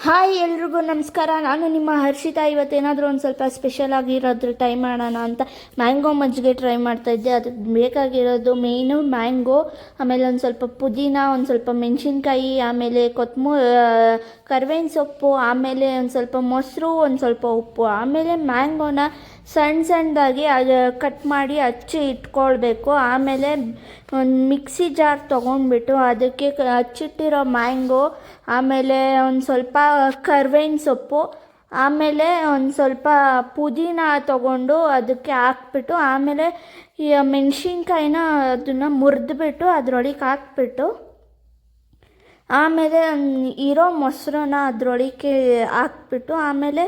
Hi ಎಲ್ರಿಗೂ ನಮಸ್ಕಾರ. ನಾನು ನಿಮ್ಮ ಹರ್ಷಿತಾ. ಇವತ್ತೇನಾದರೂ ಒಂದು ಸ್ವಲ್ಪ ಸ್ಪೆಷಲ್ ಆಗಿರೋದ್ರ ಟ್ರೈ ಮಾಡೋಣ ಅಂತ ಮ್ಯಾಂಗೋ ಮಜ್ಜಿಗೆ ಟ್ರೈ ಮಾಡ್ತಾಯಿದ್ದೆ. ಅದಕ್ಕೆ ಬೇಕಾಗಿರೋದು ಮೇಯ್ನು ಮ್ಯಾಂಗೋ, ಆಮೇಲೆ ಒಂದು ಸ್ವಲ್ಪ ಪುದೀನ, ಒಂದು ಸ್ವಲ್ಪ ಮೆಣಸಿನ್ಕಾಯಿ, ಆಮೇಲೆ ಕರ್ಬೇವಿನ ಸೊಪ್ಪು, ಆಮೇಲೆ ಒಂದು ಸ್ವಲ್ಪ ಮೊಸರು, ಒಂದು ಸ್ವಲ್ಪ ಉಪ್ಪು. ಆಮೇಲೆ ಮ್ಯಾಂಗೋನ ಸಣ್ಣದಾಗಿ ಕಟ್ ಮಾಡಿ ಹಚ್ಚಿ ಇಟ್ಕೊಳ್ಬೇಕು. ಆಮೇಲೆ ಒಂದು ಮಿಕ್ಸಿ ಜಾರ್ ತೊಗೊಂಡ್ಬಿಟ್ಟು ಅದಕ್ಕೆ ಹಚ್ಚಿಟ್ಟಿರೋ ಮ್ಯಾಂಗೋ, ಆಮೇಲೆ ಒಂದು ಸ್ವಲ್ಪ ಕರ್ಬೇವಿನ ಸೊಪ್ಪು, ಆಮೇಲೆ ಒಂದು ಸ್ವಲ್ಪ ಪುದೀನ ತೊಗೊಂಡು ಅದಕ್ಕೆ ಹಾಕ್ಬಿಟ್ಟು, ಆಮೇಲೆ ಈ ಮೆಣಸಿನ್ಕಾಯಿನ ಅದನ್ನು ಮುರಿದ್ಬಿಟ್ಟು ಅದರೊಳಗೆ ಹಾಕ್ಬಿಟ್ಟು, ಆಮೇಲೆ ಇರೋ ಮೊಸರನ್ನ ಅದರೊಳಗೆ ಹಾಕ್ಬಿಟ್ಟು, ಆಮೇಲೆ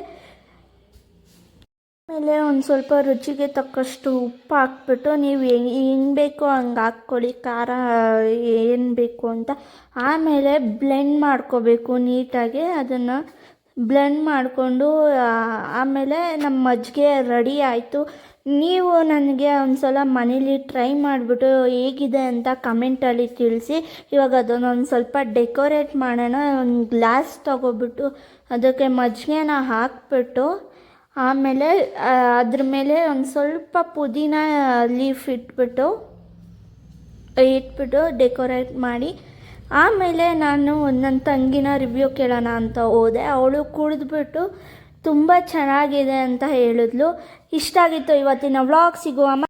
ಒಂದು ಸ್ವಲ್ಪ ರುಚಿಗೆ ತಕ್ಕಷ್ಟು ಉಪ್ಪು ಹಾಕ್ಬಿಟ್ಟು ನೀವು ಹೆಂಗೆ ಬೇಕೋ ಹಂಗೆ ಹಾಕ್ಕೊಳ್ಳಿ, ಖಾರ ಏನು ಬೇಕು ಅಂತ. ಆಮೇಲೆ ಬ್ಲೆಂಡ್ ಮಾಡ್ಕೋಬೇಕು ನೀಟಾಗಿ. ಅದನ್ನು ಬ್ಲೆಂಡ್ ಮಾಡಿಕೊಂಡು ಆಮೇಲೆ ನಮ್ಮ ಮಜ್ಜಿಗೆ ರೆಡಿ ಆಯಿತು. ನೀವು ನನಗೆ ಒಂದು ಸಲ ಮನೇಲಿ ಟ್ರೈ ಮಾಡಿಬಿಟ್ಟು ಹೇಗಿದೆ ಅಂತ ಕಮೆಂಟಲ್ಲಿ ತಿಳಿಸಿ. ಇವಾಗ ಅದನ್ನೊಂದು ಸ್ವಲ್ಪ ಡೆಕೋರೇಟ್ ಮಾಡೋಣ. ಒಂದು ಗ್ಲಾಸ್ ತೊಗೊಬಿಟ್ಟು ಅದಕ್ಕೆ ಮಜ್ಜಿಗೆನ ಹಾಕ್ಬಿಟ್ಟು, ಆಮೇಲೆ ಅದ್ರ ಮೇಲೆ ಒಂದು ಸ್ವಲ್ಪ ಪುದೀನ ಲೀಫ್ ಇಟ್ಬಿಟ್ಟು ಡೆಕೋರೇಟ್ ಮಾಡಿ, ಆಮೇಲೆ ನಾನು ನನ್ನ ತಂಗಿನ ರಿವ್ಯೂ ಕೇಳೋಣ ಅಂತ ಹೋದೆ. ಅವಳು ಕುಡಿದ್ಬಿಟ್ಟು ತುಂಬ ಚೆನ್ನಾಗಿದೆ ಅಂತ ಹೇಳಿದ್ಲು. ಇಷ್ಟ ಆಗಿತ್ತು ಇವತ್ತಿನ ವ್ಲಾಗ್. ಸಿಗುವ.